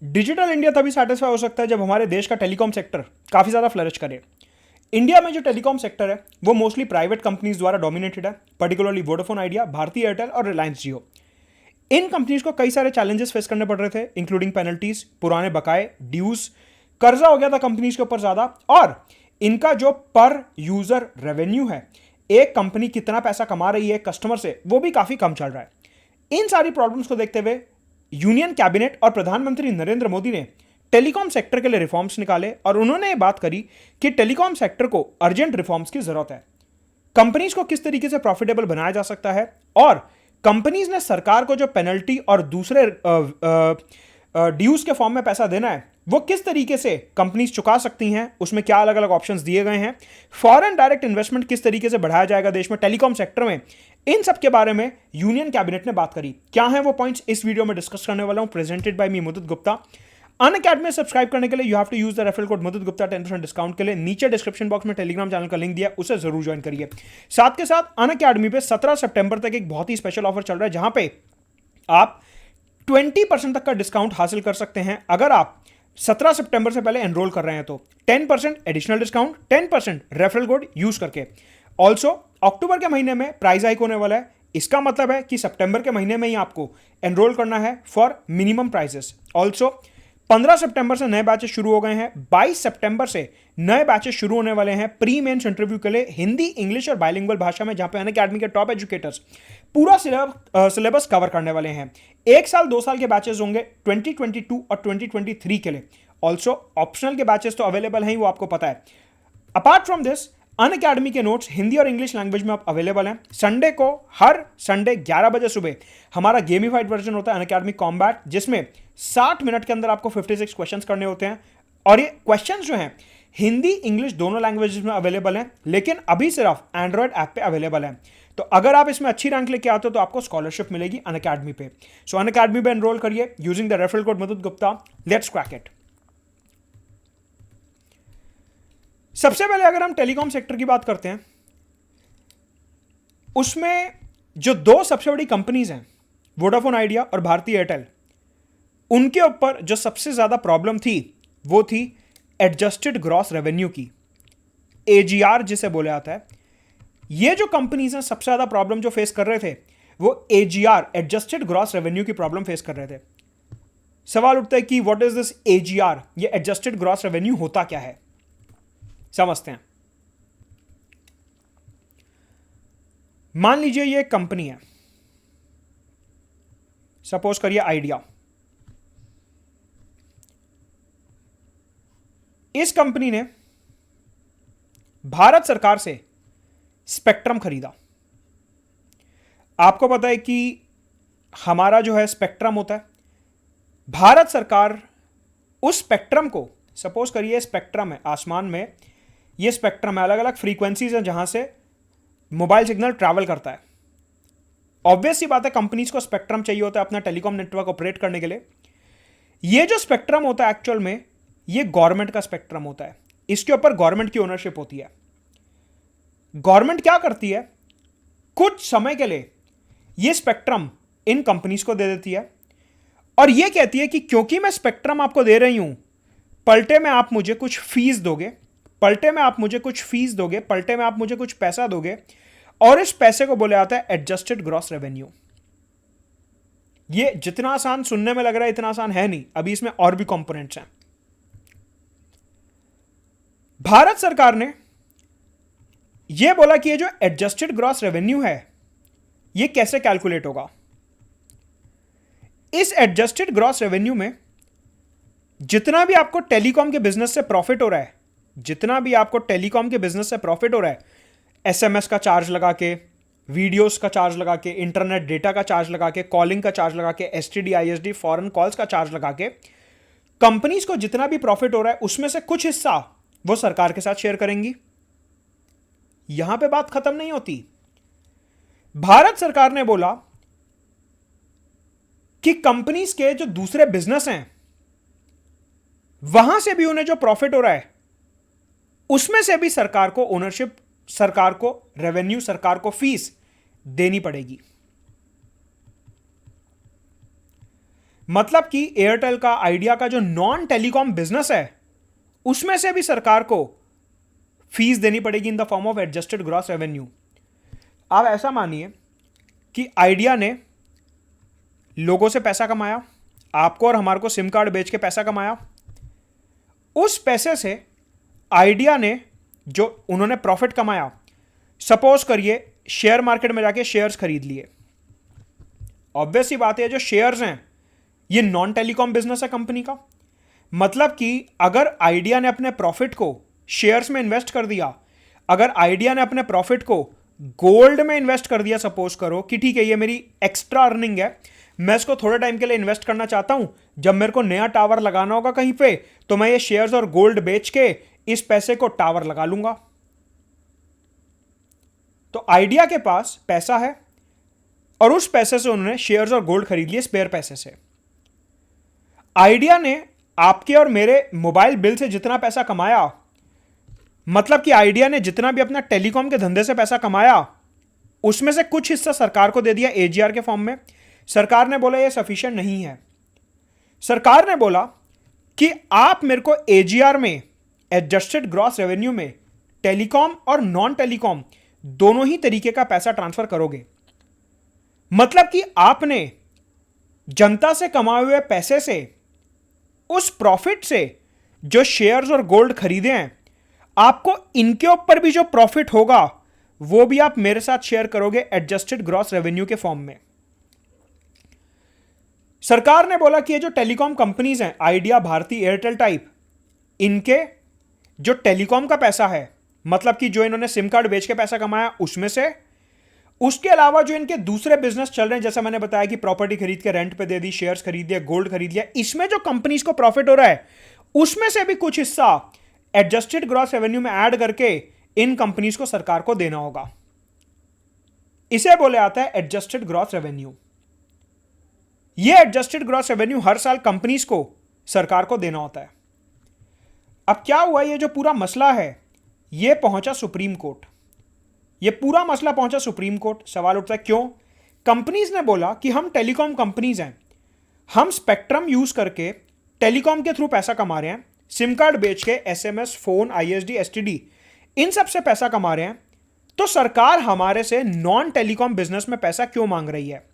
Digital India तभी satisfy हो सकता है जब हमारे देश का टेलीकॉम सेक्टर काफ़ी ज़्यादा फ्लरिश करे। इंडिया में जो टेलीकॉम सेक्टर है वो मोस्टली प्राइवेट कंपनीज द्वारा डोमिनेटेड है, particularly Vodafone Idea, Bharti Airtel और रिलायंस जियो। इन कंपनीज को कई सारे चैलेंजेस फेस करने पड़ रहे थे, इंक्लूडिंग पेनल्टीज, पुराने बकाए, ड्यूज, कर्जा हो गया था कंपनीज के ऊपर ज़्यादा, और इनका जो पर यूज़र रेवेन्यू है, एक कंपनी कितना पैसा कमा रही है कस्टमर से, वो भी काफ़ी कम चल रहा है। इन सारी प्रॉब्लम्स को देखते हुए यूनियन कैबिनेट और प्रधानमंत्री नरेंद्र मोदी ने टेलीकॉम सेक्टर के लिए रिफॉर्म्स निकाले और उन्होंने ये बात करी कि टेलीकॉम सेक्टर को अर्जेंट रिफॉर्म्स की जरूरत है। कंपनीज को किस तरीके से प्रॉफिटेबल बनाया जा सकता है और कंपनीज ने सरकार को जो पेनल्टी और दूसरे ड्यूज के फॉर्म में पैसा देना है वो किस तरीके से कंपनीज चुका सकती हैं, उसमें क्या अलग अलग ऑप्शंस दिए गए हैं, फॉरेन डायरेक्ट इन्वेस्टमेंट किस तरीके से बढ़ाया जाएगा देश में टेलीकॉम सेक्टर में, इन सब के बारे में यूनियन कैबिनेट ने बात करी। क्या है वो पॉइंट्स इस वीडियो में डिस्कस करने वाला हूं, presented by me Mudit Gupta. Unacademy में सब्सक्राइब करने के लिए you have to use the referral code Mudit Gupta 10% discount के लिए। नीचे डिस्क्रिप्शन बॉक्स में टेलीग्राम चैनल का लिंक दिया, उसे जरूर ज्वाइन करिए। साथ के साथ अनअकैडमी पे 17 सितंबर तक एक बहुत ही स्पेशल ऑफर चल रहा है जहां पे आप 20% तक का डिस्काउंट हासिल कर सकते हैं अगर आप 17 सितंबर से पहले एनरोल कर रहे हैं तो 10% additional discount, 10% referral code use करके। ऑल्सो अक्टूबर के महीने में प्राइस हाइक होने वाला है, इसका मतलब है कि सितंबर के महीने में ही आपको एनरोल करना है फॉर मिनिमम प्राइसेस। ऑल्सो 15 सितंबर से नए बैचेस शुरू हो गए हैं, 22 सितंबर से नए बैचेस शुरू होने वाले हैं प्री मेंस इंटरव्यू के लिए हिंदी, इंग्लिश और बाइलिंगुअल भाषा में, जहां पे अनअकैडमी के टॉप एजुकेटर्स पूरा सिलेबस कवर करने वाले हैं। 1 साल 2 साल के बैचेस होंगे 2022 और 2023 के लिए। ऑल्सो ऑप्शनल के बैचेस तो अवेलेबल हैं ही, वो आपको पता है। अपार्ट फ्रॉम दिस अनअकैडमी के नोट्स हिंदी और इंग्लिश लैंग्वेज में आप अवेलेबल हैं। संडे को, हर संडे 11 बजे सुबह हमारा गेमिफाइड वर्जन होता है अनअकैडमी कॉम्बैट, जिसमें 60 मिनट के अंदर आपको 56 क्वेश्चंस करने होते हैं और ये क्वेश्चंस जो हैं हिंदी इंग्लिश दोनों लैंग्वेजेस में अवेलेबल हैं, लेकिन अभी सिर्फ एंड्रॉयड ऐप पे अवेलेबल है। तो अगर आप इसमें अच्छी रैंक लेके आते हो तो आपको स्कॉलरशिप मिलेगी अनअकैडमी पे। सो अनअकैडमी पे एनरोल करिए using the referral code Mudit Gupta. Let's crack it. सबसे पहले अगर हम टेलीकॉम सेक्टर की बात करते हैं, उसमें जो दो सबसे बड़ी कंपनीज हैं वोडाफोन आइडिया और भारती एयरटेल, उनके ऊपर जो सबसे ज्यादा प्रॉब्लम थी वो थी एडजस्टेड ग्रॉस रेवेन्यू की, एजीआर जिसे बोला जाता है। ये जो कंपनीज हैं सबसे ज्यादा प्रॉब्लम जो फेस कर रहे थे वो एजीआर, एडजस्टेड ग्रॉस रेवेन्यू की प्रॉब्लम फेस कर रहे थे। सवाल उठता है कि व्हाट इज दिस एजीआर, ये एडजस्टेड ग्रॉस रेवेन्यू होता क्या है, समझते हैं। मान लीजिए ये एक कंपनी है, सपोज करिए आइडिया। इस कंपनी ने भारत सरकार से स्पेक्ट्रम खरीदा। आपको पता है कि हमारा जो है स्पेक्ट्रम होता है, भारत सरकार उस स्पेक्ट्रम को, सपोज करिए स्पेक्ट्रम है आसमान में, ये स्पेक्ट्रम है, अलग अलग फ्रीक्वेंसीज हैं जहां से मोबाइल सिग्नल ट्रैवल करता है। ऑब्वियस सी बात है कंपनीज को स्पेक्ट्रम चाहिए होता है अपना टेलीकॉम नेटवर्क ऑपरेट करने के लिए। ये जो स्पेक्ट्रम होता है एक्चुअल में ये गवर्नमेंट का स्पेक्ट्रम होता है, इसके ऊपर गवर्नमेंट की ओनरशिप होती है। गवर्नमेंट क्या करती है, कुछ समय के लिए ये स्पेक्ट्रम इन कंपनीज को दे देती है और ये कहती है कि क्योंकि मैं स्पेक्ट्रम आपको दे रही हूं, पलटे में आप मुझे कुछ फीस दोगे, पलटे में आप मुझे कुछ फीस दोगे, पलटे में आप मुझे कुछ पैसा दोगे, और इस पैसे को बोला जाता है एडजस्टेड ग्रॉस रेवेन्यू। ये जितना आसान सुनने में लग रहा है इतना आसान है नहीं, अभी इसमें और भी कंपोनेंट्स हैं। भारत सरकार ने यह बोला कि ये जो एडजस्टेड ग्रॉस रेवेन्यू है ये कैसे कैलकुलेट होगा। इस एडजस्टेड ग्रॉस रेवेन्यू में जितना भी आपको टेलीकॉम के बिजनेस से प्रॉफिट हो रहा है, जितना भी आपको टेलीकॉम के बिजनेस से प्रॉफिट हो रहा है, एसएमएस का चार्ज लगा के, वीडियोस का चार्ज लगा के, इंटरनेट डेटा का चार्ज लगा के, कॉलिंग का चार्ज लगा के, एसटीडी आईएसडी फॉरेन कॉल्स का चार्ज लगा के, कंपनीज को जितना भी प्रॉफिट हो रहा है उसमें से कुछ हिस्सा वो सरकार के साथ शेयर करेंगी। यहां पे बात खत्म नहीं होती। भारत सरकार ने बोला कि कंपनीज के जो दूसरे बिजनेस हैं वहां से भी उन्हें जो प्रॉफिट हो रहा है उसमें से भी सरकार को ओनरशिप, सरकार को रेवेन्यू, सरकार को फीस देनी पड़ेगी। मतलब कि एयरटेल का, आइडिया का जो नॉन टेलीकॉम बिजनेस है उसमें से भी सरकार को फीस देनी पड़ेगी in the form of adjusted gross revenue. आप ऐसा मानिए कि आइडिया ने लोगों से पैसा कमाया, आपको और हमारे को सिम कार्ड बेच के पैसा कमाया। उस पैसे से आइडिया ने जो उन्होंने प्रॉफिट कमाया, सपोज करिए शेयर मार्केट में जाके शेयर्स खरीद लिए। ऑब्वियस ही बात है, जो शेयर्स हैं ये नॉन टेलीकॉम बिजनेस है कंपनी का। मतलब कि अगर आइडिया ने अपने प्रॉफिट को शेयर्स में इन्वेस्ट कर दिया, अगर आइडिया ने अपने प्रॉफिट को गोल्ड में इन्वेस्ट कर दिया, सपोज करो कि ठीक है ये मेरी एक्स्ट्रा अर्निंग है, मैं इसको थोड़े टाइम के लिए इन्वेस्ट करना चाहता हूं, जब मेरे को नया टावर लगाना होगा कहीं पे तो मैं ये शेयर्स और गोल्ड बेच के इस पैसे को टावर लगा लूंगा। तो आइडिया के पास पैसा है और उस पैसे से उन्होंने शेयर्स और गोल्ड खरीद लिए स्पेयर पैसे से। आइडिया ने आपके और मेरे मोबाइल बिल से जितना पैसा कमाया, मतलब कि आइडिया ने जितना भी अपना टेलीकॉम के धंधे से पैसा कमाया उसमें से कुछ हिस्सा सरकार को दे दिया एजीआर के फॉर्म में। सरकार ने बोला ये सफिशिएंट नहीं है। सरकार ने बोला कि आप मेरे को एजीआर में, एडजस्टेड ग्रॉस रेवेन्यू में, टेलीकॉम और नॉन टेलीकॉम दोनों ही तरीके का पैसा ट्रांसफर करोगे। मतलब कि आपने जनता से कमाए हुए पैसे से, उस प्रॉफिट से जो शेयर्स और गोल्ड खरीदे हैं, आपको इनके ऊपर भी जो प्रॉफिट होगा वो भी आप मेरे साथ शेयर करोगे एडजस्टेड ग्रॉस रेवेन्यू के फॉर्म में। सरकार ने बोला कि ये जो टेलीकॉम कंपनीज हैं, आइडिया, भारती एयरटेल टाइप, इनके जो टेलीकॉम का पैसा है, मतलब कि जो इन्होंने सिम कार्ड बेच के पैसा कमाया उसमें से, उसके अलावा जो इनके दूसरे बिजनेस चल रहे हैं, जैसे मैंने बताया कि प्रॉपर्टी खरीद के रेंट पे दे दी, शेयर्स खरीद दिया, गोल्ड खरीद लिया, इसमें जो कंपनीज को प्रॉफिट हो रहा है उसमें से भी कुछ हिस्सा एडजस्टेड ग्रॉस रेवेन्यू में ऐड करके इन कंपनीज को सरकार को देना होगा। इसे बोले आता है एडजस्टेड ग्रॉस रेवेन्यू। यह एडजस्टेड ग्रॉस रेवेन्यू हर साल कंपनीज को, सरकार को देना होता है। अब क्या हुआ, ये जो पूरा मसला है यह पहुंचा सुप्रीम कोर्ट। यह पूरा मसला पहुंचा सुप्रीम कोर्ट। सवाल उठता है क्यों? कंपनीज ने बोला कि हम टेलीकॉम कंपनीज हैं, हम स्पेक्ट्रम यूज करके टेलीकॉम के थ्रू पैसा कमा रहे हैं, सिम कार्ड बेच के एसएमएस, फोन, आईएसडी, एसटीडी, इन सब से पैसा कमा रहे हैं, तो सरकार हमारे से नॉन टेलीकॉम बिजनेस में पैसा क्यों मांग रही है?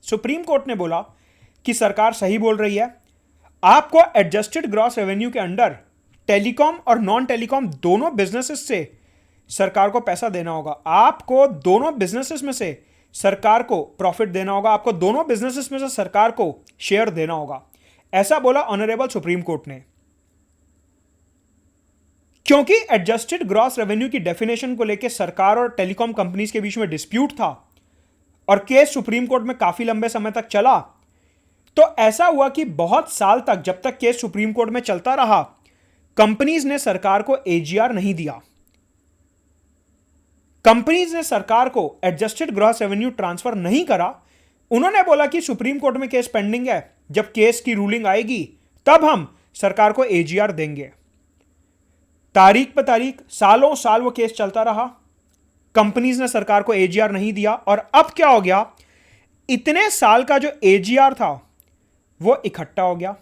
सुप्रीम कोर्ट ने बोला कि सरकार सही बोल रही है, आपको एडजस्टेड ग्रॉस रेवेन्यू के अंडर टेलीकॉम और नॉन टेलीकॉम दोनों बिजनेसेस से सरकार को पैसा देना होगा। आपको दोनों बिजनेसेस में से सरकार को प्रॉफिट देना होगा, आपको दोनों बिजनेसेस में से सरकार को शेयर देना होगा। ऐसा बोला ऑनरेबल सुप्रीम कोर्ट ने। क्योंकि एडजस्टेड ग्रॉस रेवेन्यू की डेफिनेशन को लेकर सरकार और टेलीकॉम कंपनीज के बीच में डिस्प्यूट था और केस सुप्रीम कोर्ट में काफी लंबे समय तक चला, तो ऐसा हुआ कि बहुत साल तक, जब तक केस सुप्रीम कोर्ट में चलता रहा, कंपनीज ने सरकार को एजीआर नहीं दिया। कंपनीज ने सरकार को एडजस्टेड ग्रॉस रेवेन्यू ट्रांसफर नहीं करा। उन्होंने बोला कि सुप्रीम कोर्ट में केस पेंडिंग है, जब केस की रूलिंग आएगी तब हम सरकार को एजीआर देंगे। तारीख पर तारीख, सालों साल वो केस चलता रहा, कंपनीज ने सरकार को एजीआर नहीं दिया। और अब क्या हो गया, इतने साल का जो एजीआर था वो इकट्ठा हो गया।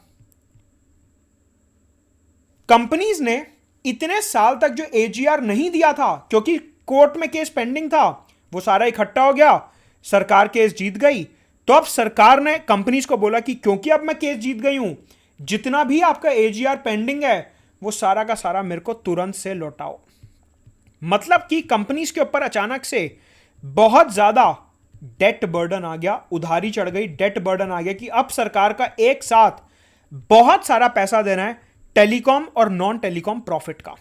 कंपनीज ने इतने साल तक जो एजीआर नहीं दिया था, क्योंकि कोर्ट में केस पेंडिंग था, वो सारा इकट्ठा हो गया, सरकार केस जीत गई। तो अब सरकार ने कंपनीज को बोला कि क्योंकि अब मैं केस जीत गई हूं, जितना भी आपका एजीआर पेंडिंग है वो सारा का सारा मेरे को तुरंत से लौटाओ। मतलब कि कंपनीज के ऊपर अचानक से बहुत ज्यादा डेट बर्डन आ गया, उधारी चढ़ गई, डेट बर्डन आ गया कि अब सरकार का एक साथ बहुत सारा पैसा देना है टेलीकॉम और नॉन टेलीकॉम प्रॉफिट का।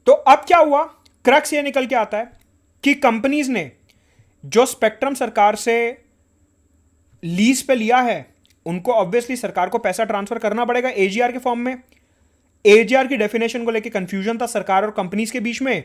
तो अब क्या हुआ, क्रक्स ये निकल के आता है कि कंपनीज ने जो स्पेक्ट्रम सरकार से लीज पे लिया है, उनको ऑब्वियसली सरकार को पैसा ट्रांसफर करना पड़ेगा एजीआर के फॉर्म में। एजीआर की डेफिनेशन को लेकर कंफ्यूजन था सरकार और कंपनीज के बीच में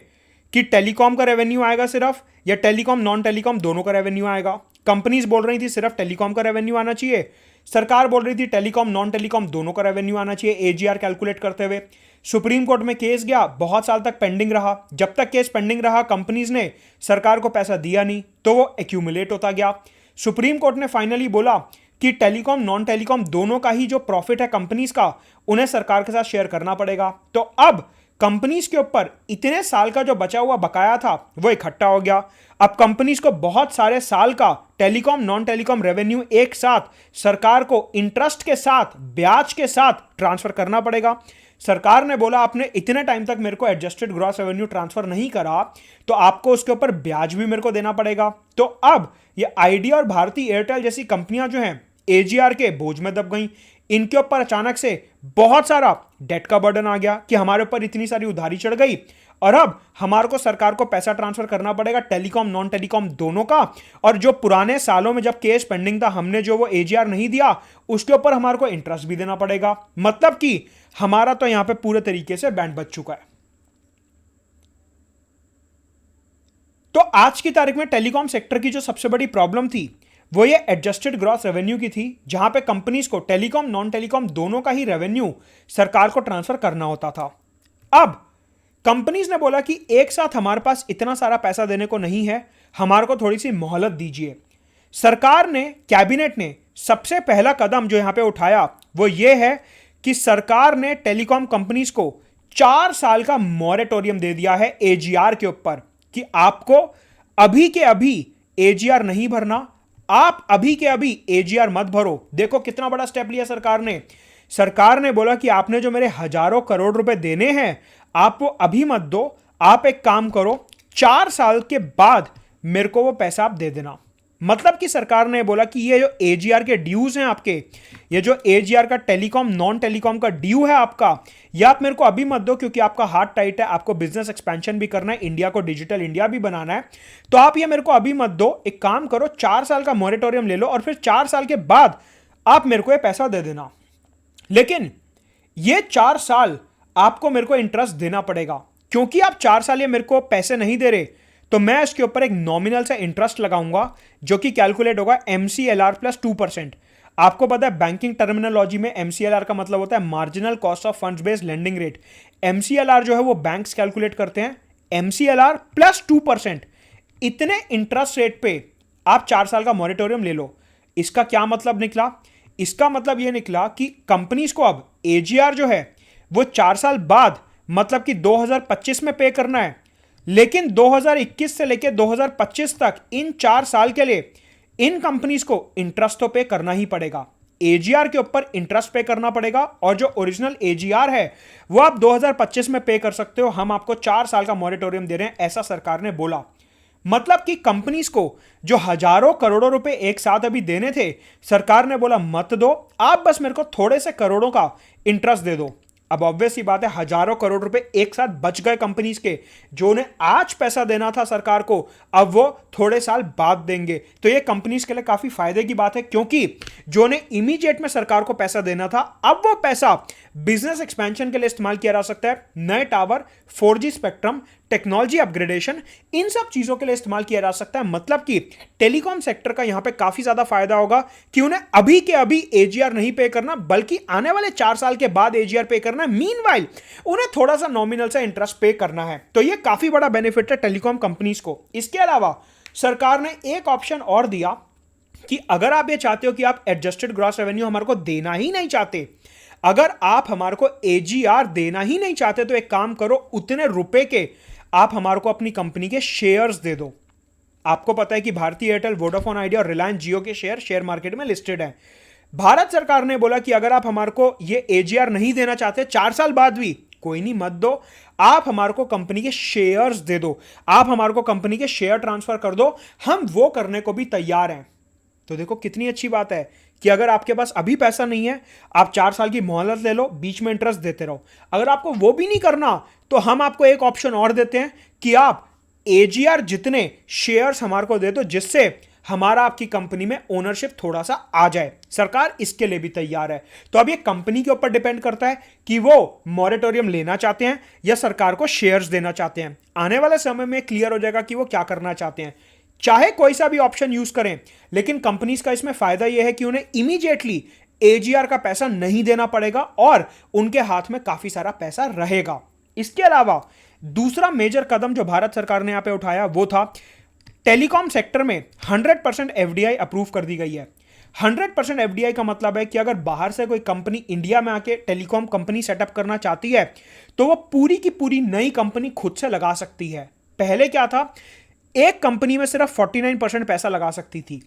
कि टेलीकॉम का रेवेन्यू आएगा सिर्फ, या टेलीकॉम नॉन टेलीकॉम दोनों का रेवेन्यू आएगा। कंपनीज बोल रही थी सिर्फ टेलीकॉम का रेवेन्यू आना चाहिए, सरकार बोल रही थी टेलीकॉम नॉन टेलीकॉम दोनों का रेवेन्यू आना चाहिए एजीआर कैलकुलेट करते हुए। सुप्रीम कोर्ट में केस गया, बहुत साल तक पेंडिंग रहा। जब तक केस पेंडिंग रहा कंपनीज ने सरकार को पैसा दिया नहीं, तो वो एक्यूमुलेट होता गया। सुप्रीम कोर्ट ने फाइनली बोला कि टेलीकॉम नॉन टेलीकॉम दोनों का ही जो प्रॉफिट है कंपनीज का, उन्हें सरकार के साथ शेयर करना पड़ेगा। तो अब कंपनीज के ऊपर इतने साल का जो बचा हुआ बकाया था वो इकट्ठा हो गया। अब कंपनीज को बहुत सारे साल का टेलीकॉम नॉन टेलीकॉम रेवेन्यू एक साथ सरकार को इंटरेस्ट के साथ, ब्याज के साथ ट्रांसफर करना पड़ेगा। सरकार ने बोला आपने इतने टाइम तक मेरे को एडजस्टेड ग्रॉस रेवेन्यू ट्रांसफर नहीं करा, तो आपको उसके ऊपर ब्याज भी मेरे को देना पड़ेगा। तो अब ये आइडिया और भारती एयरटेल जैसी कंपनियां जो हैं एजीआर के बोझ में दब गई। इनके ऊपर अचानक से बहुत सारा डेट का बर्डन आ गया कि हमारे ऊपर इतनी सारी उधारी चढ़ गई और अब हमारे को सरकार को पैसा ट्रांसफर करना पड़ेगा टेलीकॉम नॉन टेलीकॉम दोनों का। और जो पुराने सालों में जब केस पेंडिंग था हमने जो वो एजीआर नहीं दिया, उसके ऊपर हमारे को इंटरेस्ट भी देना पड़ेगा। मतलब कि हमारा तो यहां पे पूरे तरीके से बैंड बच चुका है। तो आज की तारीख में टेलीकॉम सेक्टर की जो सबसे बड़ी प्रॉब्लम थी वो ये एडजस्टेड ग्रॉस रेवेन्यू की थी, जहां पे कंपनीज को टेलीकॉम नॉन टेलीकॉम दोनों का ही रेवेन्यू सरकार को ट्रांसफर करना होता था। अब कंपनीज ने बोला कि एक साथ हमारे पास इतना सारा पैसा देने को नहीं है, हमारे को थोड़ी सी मोहलत दीजिए। सरकार ने, कैबिनेट ने सबसे पहला कदम जो यहां पे उठाया वो ये है कि सरकार ने टेलीकॉम कंपनीज को 4 साल का मॉरेटोरियम दे दिया है एजीआर के ऊपर कि आपको अभी के अभी एजीआर नहीं भरना, आप अभी के अभी एजीआर मत भरो। देखो कितना बड़ा स्टेप लिया सरकार ने। सरकार ने बोला कि आपने जो मेरे हजारों करोड़ रुपए देने हैं आप वो अभी मत दो, आप एक काम करो 4 साल के बाद मेरे को वो पैसा आप दे देना। मतलब कि सरकार ने बोला कि ये जो एजीआर के ड्यूज हैं आपके, ये जो एजीआर का टेलीकॉम नॉन टेलीकॉम का ड्यू है आपका, ये आप मेरे को अभी मत दो क्योंकि आपका हाथ टाइट है, आपको बिजनेस एक्सपेंशन भी करना है, इंडिया को डिजिटल इंडिया भी बनाना है, तो आप ये मेरे को अभी मत दो। एक काम करो 4 साल का मॉरेटोरियम ले लो और फिर 4 साल के बाद आप मेरे को ये पैसा दे देना। लेकिन ये 4 साल आपको मेरे को इंटरेस्ट देना पड़ेगा, क्योंकि आप 4 साल ये मेरे को पैसे नहीं दे रहे तो मैं इसके ऊपर एक नॉमिनल सा इंटरेस्ट लगाऊंगा जो कि कैलकुलेट होगा MCLR प्लस 2%। आपको पता है बैंकिंग टर्मिनोलॉजी में MCLR का मतलब होता है marginal cost of funds based lending rate. MCLR जो है वो बैंक्स कैलकुलेट करते हैं, MCLR प्लस 2%। इतने इंटरेस्ट रेट पे आप 4 साल का मॉरेटोरियम ले लो। इसका क्या मतलब निकला? इसका मतलब यह निकला कि कंपनीज को अब एजीआर जो है वो 4 साल बाद मतलब कि 2025 में पे करना है, लेकिन 2021 से लेकर 2025 तक इन 4 साल के लिए इन कंपनीज को इंटरेस्ट तो पे करना ही पड़ेगा। एजीआर के ऊपर इंटरेस्ट पे करना पड़ेगा और जो ओरिजिनल एजीआर है वो आप 2025 में पे कर सकते हो। हम आपको 4 साल का मॉरेटोरियम दे रहे हैं, ऐसा सरकार ने बोला। मतलब कि कंपनीज को जो हजारों करोड़ों रुपए एक साथ अभी देने थे, सरकार ने बोला मत दो, आप बस मेरे को थोड़े से करोड़ों का इंटरेस्ट दे दो। अब ऑब्वियस ही बात है हजारों करोड़ रुपए एक साथ बच गए कंपनीज के, जो उन्हें आज पैसा देना था सरकार को अब वो थोड़े साल बाद देंगे। तो ये कंपनीज के लिए काफी फायदे की बात है, क्योंकि जो उन्हें इमीडिएट में सरकार को पैसा देना था अब वो पैसा बिजनेस एक्सपेंशन के लिए इस्तेमाल किया जा सकता है। नए tower, 4G spectrum, technology upgradation, इन सब चीजों के लिए इस्तेमाल किया जा सकता है। मतलब कि टेलीकॉम सेक्टर का यहां पे काफी ज्यादा फायदा होगा कि उन्हें अभी के अभी एजीआर नहीं पे करना, बल्कि आने वाले 4 साल के बाद एजीआर पे करना है। मीनवाइल उन्हें थोड़ा सा नॉमिनल सा इंटरेस्ट पे करना है। तो यह काफी बड़ा बेनिफिट है टेलीकॉम कंपनीज को। इसके अलावा सरकार ने एक ऑप्शन और दिया कि अगर आप ये चाहते हो कि आप एडजस्टेड ग्रॉस रेवेन्यू हमारे को देना ही नहीं चाहते, अगर आप हमारे को एजीआर देना ही नहीं चाहते, तो एक काम करो, उतने रुपए के आप हमारे को अपनी कंपनी के शेयर्स दे दो। आपको पता है कि भारती एयरटेल, वोडाफोन आइडिया और रिलायंस जियो के शेयर मार्केट में लिस्टेड हैं। भारत सरकार ने बोला कि अगर आप हमारे को ये एजीआर नहीं देना चाहते 4 साल बाद भी, कोई नहीं मत दो, आप हमारे को कंपनी के शेयर्स दे दो, आप हमारे को कंपनी के शेयर ट्रांसफर कर दो, हम वो करने को भी तैयार हैं। तो देखो कितनी अच्छी बात है कि अगर आपके पास अभी पैसा नहीं है, आप 4 साल की मोहलत ले लो, बीच में इंटरेस्ट देते रहो। अगर आपको वो भी नहीं करना तो हम आपको एक ऑप्शन और देते हैं कि आप एजीआर जितने शेयर्स हमारे को दे दो, जिससे हमारा आपकी कंपनी में ओनरशिप थोड़ा सा आ जाए। सरकार इसके लिए भी तैयार है। तो अब ये कंपनी के ऊपर डिपेंड करता है कि वो मॉरेटोरियम लेना चाहते हैं या सरकार को शेयर्स देना चाहते हैं। आने वाले समय में क्लियर हो जाएगा कि वो क्या करना चाहते हैं। चाहे कोई सा भी ऑप्शन यूज करें, लेकिन कंपनीज का इसमें फायदा यह है कि उन्हें इमीडिएटली एजीआर का पैसा नहीं देना पड़ेगा और उनके हाथ में काफी सारा पैसा रहेगा। इसके अलावा दूसरा मेजर कदम जो भारत सरकार ने यहां पे उठाया वो था टेलीकॉम सेक्टर में 100% एफडीआई अप्रूव कर दी गई है। 100% एफडीआई का मतलब है कि अगर बाहर से कोई कंपनी इंडिया में आके टेलीकॉम कंपनी सेटअप करना चाहती है तो वो पूरी की पूरी नई कंपनी खुद से लगा सकती है। पहले क्या था, एक कंपनी में सिर्फ 49% पैसा लगा सकती थी।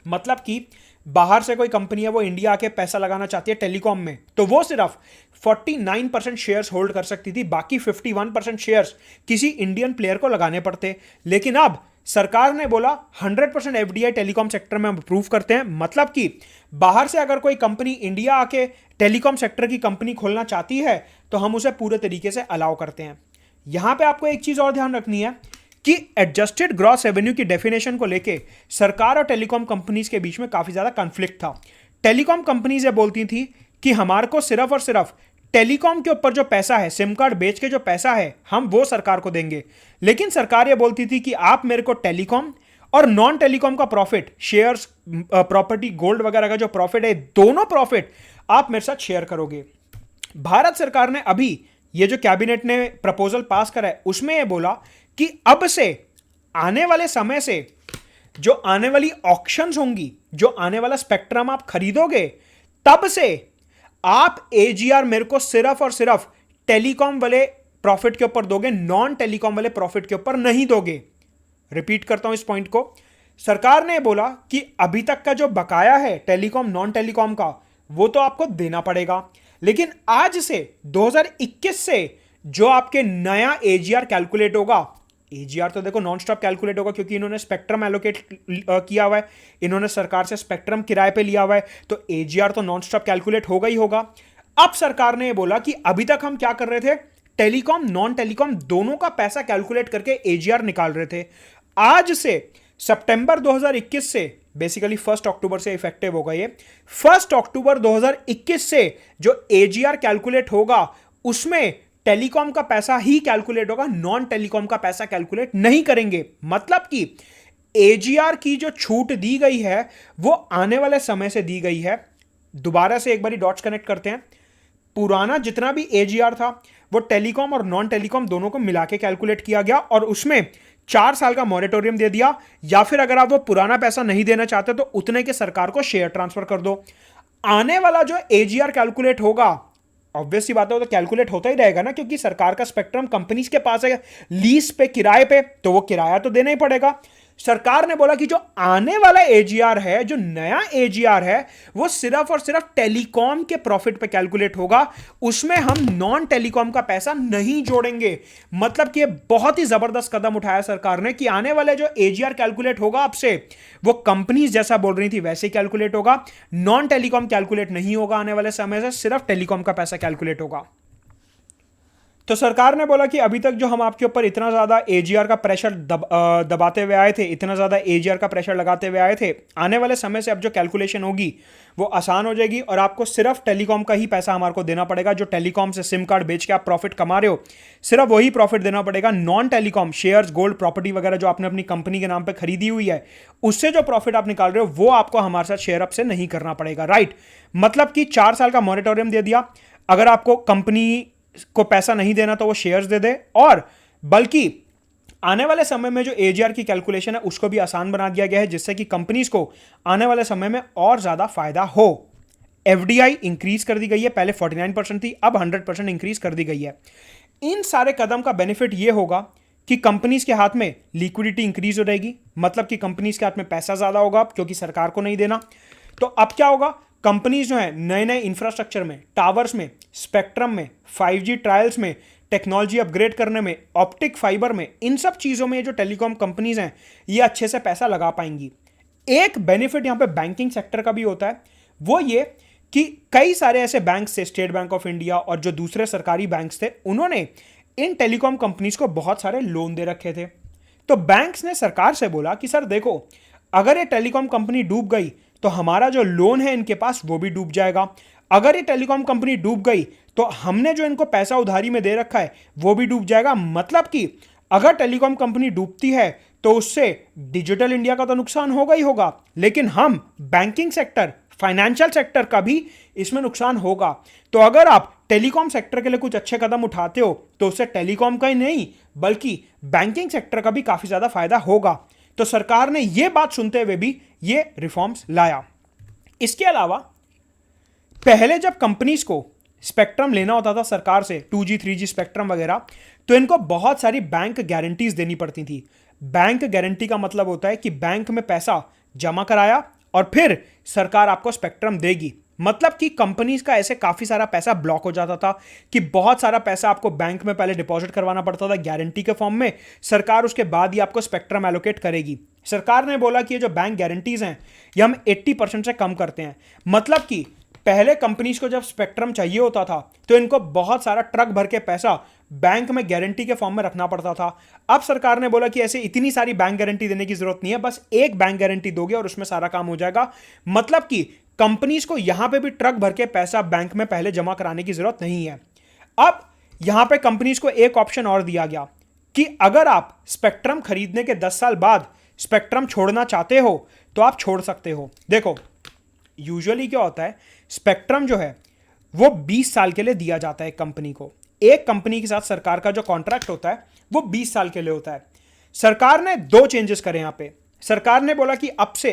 मतलब कि बाहर से कोई कंपनी है वो इंडिया आके पैसा लगाना चाहती है टेलीकॉम में, तो वो सिर्फ 49% शेयर्स होल्ड कर सकती थी, बाकी 51% शेयर्स किसी इंडियन प्लेयर को लगाने पड़ते। लेकिन अब सरकार ने बोला 100% एफडीआई टेलीकॉम सेक्टर में हम अप्रूव करते हैं। मतलब कि बाहर से अगर कोई कंपनी इंडिया आके टेलीकॉम सेक्टर की कंपनी खोलना चाहती है तो हम उसे पूरे तरीके से अलाउ करते हैं। यहां पे आपको एक चीज और ध्यान रखनी है कि एडजस्टेड ग्रॉस रेवेन्यू की डेफिनेशन को लेके सरकार और टेलीकॉम कंपनीज के बीच में काफी ज्यादा कॉन्फ्लिक्ट था। टेलीकॉम कंपनीज ये बोलती थी कि हमारे को सिर्फ और सिर्फ टेलीकॉम के ऊपर जो पैसा है, सिम कार्ड बेच के जो पैसा है, हम वो सरकार को देंगे। लेकिन सरकार ये बोलती थी कि आप मेरे को टेलीकॉम और नॉन टेलीकॉम का प्रॉफिट, शेयर्स, प्रॉपर्टी, गोल्ड वगैरह का जो प्रॉफिट है, दोनों प्रॉफिट आप मेरे साथ शेयर करोगे। भारत सरकार ने अभी ये जो कैबिनेट ने प्रपोजल पास करा है उसमें ये बोला कि अब से आने वाले समय से जो आने वाली ऑक्शंस होंगी, जो आने वाला स्पेक्ट्रम आप खरीदोगे, तब से आप एजीआर मेरे को सिर्फ और सिर्फ टेलीकॉम वाले प्रॉफिट के ऊपर दोगे, नॉन टेलीकॉम वाले प्रॉफिट के ऊपर नहीं दोगे। रिपीट करता हूं इस पॉइंट को। सरकार ने बोला कि अभी तक का जो बकाया है टेलीकॉम नॉन टेलीकॉम का, वो तो आपको देना पड़ेगा, लेकिन आज से 2021 से जो आपके नया एजीआर कैलकुलेट होगा, एजीआर तो देखो नॉन स्टॉप कैलकुलेट होगा क्योंकि इन्होंने स्पेक्ट्रम एलोकेट किया हुआ है, इन्होंने सरकार से स्पेक्ट्रम किराए पे लिया हुआ है, तो एजीआर तो नॉन स्टॉप कैलकुलेट होगा ही होगा। अब सरकार ने बोला कि अभी तक हम क्या कर रहे थे, टेलीकॉम नॉन टेलीकॉम दोनों का पैसा कैलकुलेट करके एजीआर निकाल रहे थे। आज से सितंबर 2021 से, बेसिकली 1 अक्टूबर से इफेक्टिव होगा ये, 1 अक्टूबर 2021 से जो एजीआर कैलकुलेट होगा उसमें टेलीकॉम का पैसा ही कैलकुलेट होगा, नॉन टेलीकॉम का पैसा कैलकुलेट नहीं करेंगे। मतलब कि एजीआर की जो छूट दी गई है वो आने वाले समय से दी गई है। दोबारा से एक बारी डॉट्स कनेक्ट करते हैं। पुराना जितना भी एजीआर था वो टेलीकॉम और नॉन टेलीकॉम दोनों को मिला के कैलकुलेट किया गया और उसमें 4 साल का मॉरेटोरियम दे दिया, या फिर अगर आप वो पुराना पैसा नहीं देना चाहते तो उतने के सरकार को शेयर ट्रांसफर कर दो। आने वाला जो एजीआर कैलकुलेट होगा, ऑब्वियस सी बात है वो तो कैलकुलेट होता ही रहेगा ना, क्योंकि सरकार का स्पेक्ट्रम कंपनीज के पास है, लीज पे, किराए पे, तो वो किराया तो देना ही पड़ेगा। सरकार ने बोला कि जो आने वाला एजीआर है, जो नया एजीआर है, वो सिर्फ और सिर्फ टेलीकॉम के प्रॉफिट पे कैलकुलेट होगा, उसमें हम नॉन टेलीकॉम का पैसा नहीं जोड़ेंगे। मतलब कि बहुत ही जबरदस्त कदम उठाया सरकार ने कि आने वाले जो एजीआर कैलकुलेट होगा आपसे, वो कंपनीज जैसा बोल रही थी वैसे कैलकुलेट होगा, नॉन टेलीकॉम कैलकुलेट नहीं होगा आने वाले समय से, सिर्फ टेलीकॉम का पैसा कैलकुलेट होगा। तो सरकार ने बोला कि अभी तक जो हम आपके ऊपर इतना ज़्यादा एजीआर का प्रेशर दबाते हुए आए थे, इतना ज़्यादा एजीआर का प्रेशर लगाते हुए आए थे, आने वाले समय से अब जो कैलकुलेशन होगी वो आसान हो जाएगी और आपको सिर्फ टेलीकॉम का ही पैसा हमारे को देना पड़ेगा। जो टेलीकॉम से सिम कार्ड बेच के आप प्रॉफिट कमा रहे हो, सिर्फ वही प्रॉफिट देना पड़ेगा। Non telecom shares, gold, property वगैरह जो आपने अपनी कंपनी के नाम पर खरीदी हुई है, उससे जो प्रॉफिट आप निकाल रहे हो वो आपको हमारे साथ शेयर अप से नहीं करना पड़ेगा। राइट, मतलब कि 4 साल का मॉरेटोरियम दे दिया। अगर आपको कंपनी को पैसा नहीं देना तो वो शेयर्स दे दे, और बल्कि आने वाले समय में जो एजीआर की कैलकुलेशन है उसको भी आसान बना दिया गया है, जिससे कि कंपनीज को आने वाले समय में और ज्यादा फायदा हो। एफडीआई इंक्रीज कर दी गई है, पहले 49% थी, अब 100% इंक्रीज कर दी गई है। इन सारे कदम का बेनिफिट ये होगा कि कंपनीज के हाथ में लिक्विडिटी इंक्रीज हो जाएगी, मतलब कि कंपनीज के हाथ में पैसा ज्यादा होगा क्योंकि सरकार को नहीं देना। तो अब क्या होगा, कंपनीज जो है नए नए इंफ्रास्ट्रक्चर में, टावर्स में, स्पेक्ट्रम में, 5G ट्रायल्स में, टेक्नोलॉजी अपग्रेड करने में, ऑप्टिक फाइबर में, इन सब चीज़ों में जो टेलीकॉम कंपनीज हैं ये अच्छे से पैसा लगा पाएंगी। एक बेनिफिट यहाँ पे बैंकिंग सेक्टर का भी होता है, वो ये कि कई सारे ऐसे बैंक से, स्टेट बैंक ऑफ इंडिया और जो दूसरे सरकारी बैंक थे, उन्होंने इन टेलीकॉम कंपनीज को बहुत सारे लोन दे रखे थे। तो बैंक्स ने सरकार से बोला कि सर देखो, अगर ये टेलीकॉम कंपनी डूब गई तो हमारा जो लोन है इनके पास वो भी डूब जाएगा। अगर ये टेलीकॉम कंपनी डूब गई तो हमने जो इनको पैसा उधारी में दे रखा है वो भी डूब जाएगा। मतलब कि अगर टेलीकॉम कंपनी डूबती है तो उससे डिजिटल इंडिया का तो नुकसान होगा ही होगा, लेकिन हम बैंकिंग सेक्टर, फाइनेंशियल सेक्टर का भी इसमें नुकसान होगा। तो अगर आप टेलीकॉम सेक्टर के लिए कुछ अच्छे कदम उठाते हो तो उससे टेलीकॉम का ही नहीं बल्कि बैंकिंग सेक्टर का भी काफी ज्यादा फायदा होगा। तो सरकार ने यह बात सुनते हुए भी ये रिफॉर्म्स लाया। इसके अलावा पहले जब कंपनीज को स्पेक्ट्रम लेना होता था सरकार से, 2G 3G स्पेक्ट्रम वगैरह, तो इनको बहुत सारी बैंक गारंटीज देनी पड़ती थी। बैंक गारंटी का मतलब होता है कि बैंक में पैसा जमा कराया और फिर सरकार आपको स्पेक्ट्रम देगी। मतलब कि कंपनीज का ऐसे काफी सारा पैसा ब्लॉक हो जाता था कि बहुत सारा पैसा आपको बैंक में पहले डिपॉजिट करवाना पड़ता था गारंटी के फॉर्म में, सरकार उसके बाद ही आपको स्पेक्ट्रम एलोकेट करेगी। सरकार ने बोला कि ये जो बैंक गारंटीज हैं ये हम 80% से कम करते हैं। मतलब कि पहले कंपनीज को जब स्पेक्ट्रम चाहिए होता था तो इनको बहुत सारा ट्रक भर के पैसा बैंक में गारंटी के फॉर्म में रखना पड़ता था। अब सरकार ने बोला कि ऐसे इतनी सारी बैंक गारंटी देने की जरूरत नहीं है, बस एक बैंक गारंटी दोगे और उसमें सारा काम हो जाएगा। मतलब कि कंपनीज को यहां पे भी ट्रक भर के पैसा बैंक में पहले जमा कराने की जरूरत नहीं है। अब यहां पे कंपनीज को एक ऑप्शन और दिया गया कि अगर आप स्पेक्ट्रम खरीदने के 10 साल बाद स्पेक्ट्रम छोड़ना चाहते हो तो आप छोड़ सकते हो। देखो यूजुअली क्या होता है, स्पेक्ट्रम जो है वो 20 साल के लिए दिया जाता है कंपनी को। एक कंपनी के साथ सरकार का जो कॉन्ट्रैक्ट होता है वो 20 साल के लिए होता है। सरकार ने 2 चेंजेस करे यहां पे। सरकार ने बोला कि अब से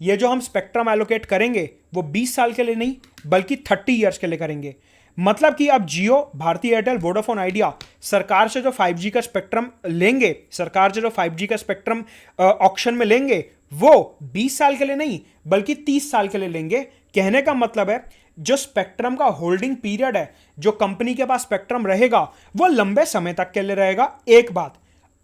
ये जो हम स्पेक्ट्रम एलोकेट करेंगे वो 20 साल के लिए नहीं बल्कि 30 ईयर्स के लिए करेंगे। मतलब कि अब जियो, भारती एयरटेल, वोडाफोन आइडिया सरकार से जो 5G का स्पेक्ट्रम लेंगे, सरकार से जो 5G का स्पेक्ट्रम ऑक्शन में लेंगे वो 20 साल के लिए नहीं बल्कि 30 साल के लिए लेंगे। कहने का मतलब है जो स्पेक्ट्रम का होल्डिंग पीरियड है, जो कंपनी के पास स्पेक्ट्रम रहेगा वो लंबे समय तक के लिए रहेगा। एक बात,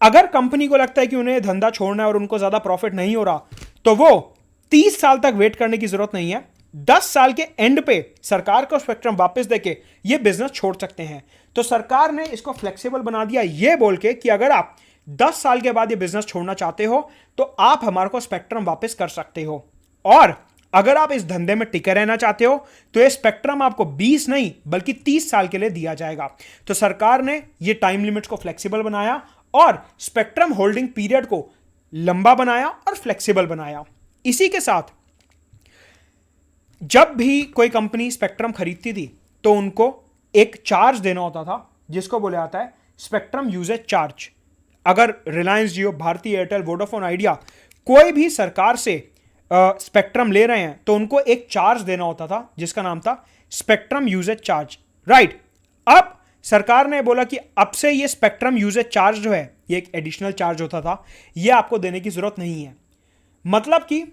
अगर कंपनी को लगता है कि उन्हें धंधा छोड़ना है और उनको ज्यादा प्रॉफिट नहीं हो रहा तो वो 30 साल तक वेट करने की जरूरत नहीं है। 10 साल के एंड पे सरकार को स्पेक्ट्रम वापस देके ये बिजनेस छोड़ सकते हैं। तो सरकार ने इसको फ्लेक्सिबल बना दिया ये बोल के कि अगर आप 10 साल के बाद ये बिजनेस छोड़ना चाहते हो तो आप हमारे को स्पेक्ट्रम वापस कर सकते हो। और अगर आप इस धंधे में टिके रहना चाहते हो तो ये स्पेक्ट्रम आपको 20 नहीं बल्कि 30 साल के लिए दिया जाएगा। तो सरकार ने ये टाइम लिमिट्स को फ्लेक्सिबल बनाया और स्पेक्ट्रम होल्डिंग पीरियड को लंबा बनाया और फ्लेक्सिबल बनाया। इसी के साथ जब भी कोई कंपनी स्पेक्ट्रम खरीदती थी तो उनको एक चार्ज देना होता था जिसको बोला जाता है स्पेक्ट्रम यूजेज चार्ज। अगर रिलायंस जियो, भारती एयरटेल, वोडाफोन आइडिया कोई भी सरकार से स्पेक्ट्रम ले रहे हैं तो उनको एक चार्ज देना होता था जिसका नाम था स्पेक्ट्रम यूजेज चार्ज। राइट, अब सरकार ने बोला कि अब से ये स्पेक्ट्रम यूजेज चार्ज जो है ये एक एडिशनल चार्ज होता था, ये आपको देने की जरूरत नहीं है। मतलब कि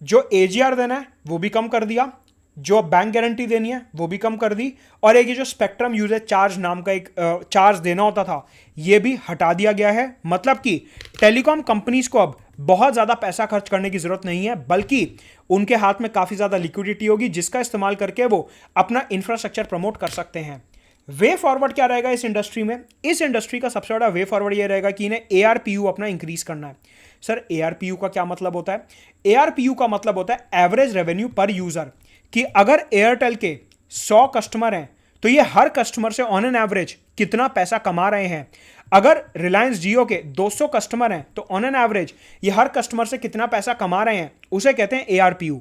जो AGR देना है वो भी कम कर दिया, जो बैंक गारंटी देनी है वो भी कम कर दी, और एक ये जो स्पेक्ट्रम यूजेज चार्ज नाम का एक चार्ज देना होता था ये भी हटा दिया गया है। मतलब कि टेलीकॉम कंपनीज को अब बहुत ज़्यादा पैसा खर्च करने की जरूरत नहीं है बल्कि उनके हाथ में काफ़ी ज़्यादा लिक्विडिटी होगी जिसका इस्तेमाल करके वो अपना इंफ्रास्ट्रक्चर प्रमोट कर सकते हैं। वे फॉरवर्ड क्या रहेगा इस इंडस्ट्री में? इस इंडस्ट्री का सबसे बड़ा वे फॉरवर्ड ये रहेगा कि इन्हें ARPU अपना इंक्रीज करना है। सर ARPU का क्या मतलब होता है? ARPU का मतलब होता है एवरेज रेवेन्यू पर यूजर, कि अगर एयरटेल के 100 कस्टमर हैं तो ये हर कस्टमर से ऑन एन एवरेज कितना पैसा कमा रहे हैं। अगर रिलायंस जियो के 200 कस्टमर हैं तो ऑन एन एवरेज ये हर कस्टमर से कितना पैसा कमा रहे हैं, उसे कहते हैं ARPU।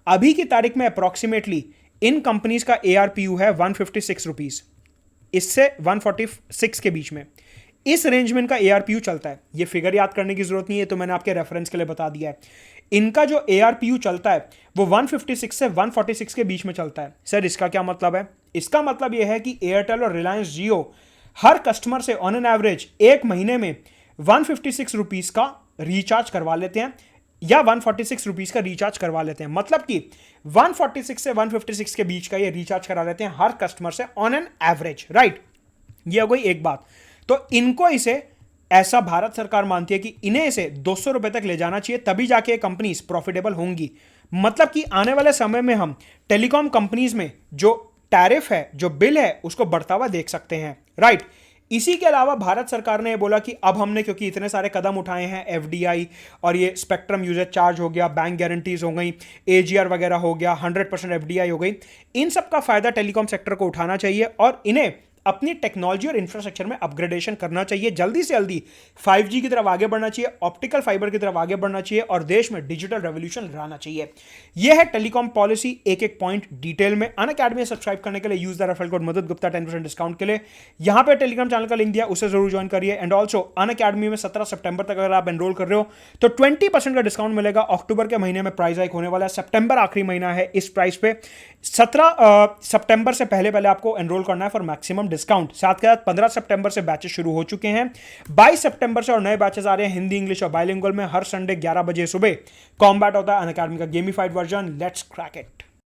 अभी की तारीख में अप्रॉक्सीमेटली इन कंपनीज का ARPU है 156 रुपीज, इससे 146 के बीच में, इस रेंज में इनका ARPU चलता है। ये फिगर याद करने की जरूरत नहीं है, तो मैंने आपके रेफरेंस के लिए बता दिया है। इनका जो ARPU चलता है वो 156 से 146 के बीच में चलता है। सर इसका क्या मतलब है? इसका मतलब यह है कि एयरटेल और रिलायंस जियो हर कस्टमर से ऑन एन एवरेज एक महीने में 156 रुपीज का रिचार्ज करवा लेते हैं या 146 रुपीज का रिचार्ज करवा लेते हैं। मतलब कि 146 से 156 के बीच का ये रिचार्ज करा लेते हैं हर कस्टमर से ऑन एन एवरेज। राइट, ये हो गई एक बात। तो इनको इसे ऐसा भारत सरकार मानती है कि इन्हें इसे 200 रुपए तक ले जाना चाहिए, तभी जाके कंपनीज प्रॉफिटेबल होंगी। मतलब कि आने वाले समय में हम टेलीकॉम कंपनीज में जो टैरिफ है, जो बिल है, उसको बढ़ता हुआ देख सकते हैं। राइट, इसी के अलावा भारत सरकार ने बोला कि अब हमने, क्योंकि इतने सारे कदम उठाए हैं, एफडीआई और ये स्पेक्ट्रम यूजेज चार्ज हो गया, बैंक गारंटीज हो गई, एजीआर वगैरह हो गया, 100% एफडीआई हो गई, इन सब का फायदा टेलीकॉम सेक्टर को उठाना चाहिए और इन्हें अपनी टेक्नोलॉजी और इंफ्रास्ट्रक्चर में अपग्रेडेशन करना चाहिए। जल्दी से जल्दी 5G की तरफ आगे बढ़ना चाहिए, ऑप्टिकल फाइबर की तरफ आगे बढ़ना चाहिए और देश में डिजिटल रेवोल्यूशन लाना चाहिए। यह है टेलीकॉम पॉलिसी, एक एक पॉइंट डिटेल में। अनअकैडमी सब्सक्राइब करने के लिए यूज द रेफरल कोड मदद गुप्ता 10% डिस्काउंट के लिए। यहां पे टेलीग्राम चैनल का लिंक दिया, उसे जरूर ज्वाइन करिए। एंड ऑल्सो अनअकैडमी में 17 सितंबर तक अगर आप एनरोल कर रहे हो तो 20% का डिस्काउंट मिलेगा। अक्टूबर के महीने में प्राइस हाइक होने वाला है, सितंबर आखिरी महीना है इस प्राइस पे। 17 सितंबर से पहले पहले आपको एनरोल करना है फॉर मैक्सिमम डिस्काउंट। साथ के साथ 15 सितंबर से बैचेस शुरू हो चुके हैं, 22 सितंबर से और नए बैचेस आ रहे हैं हिंदी, इंग्लिश और बाइलिंगुअल में। हर संडे 11 बजे सुबह कॉम्बैट होता है अनअकैडमी का gamified version. Let's crack it.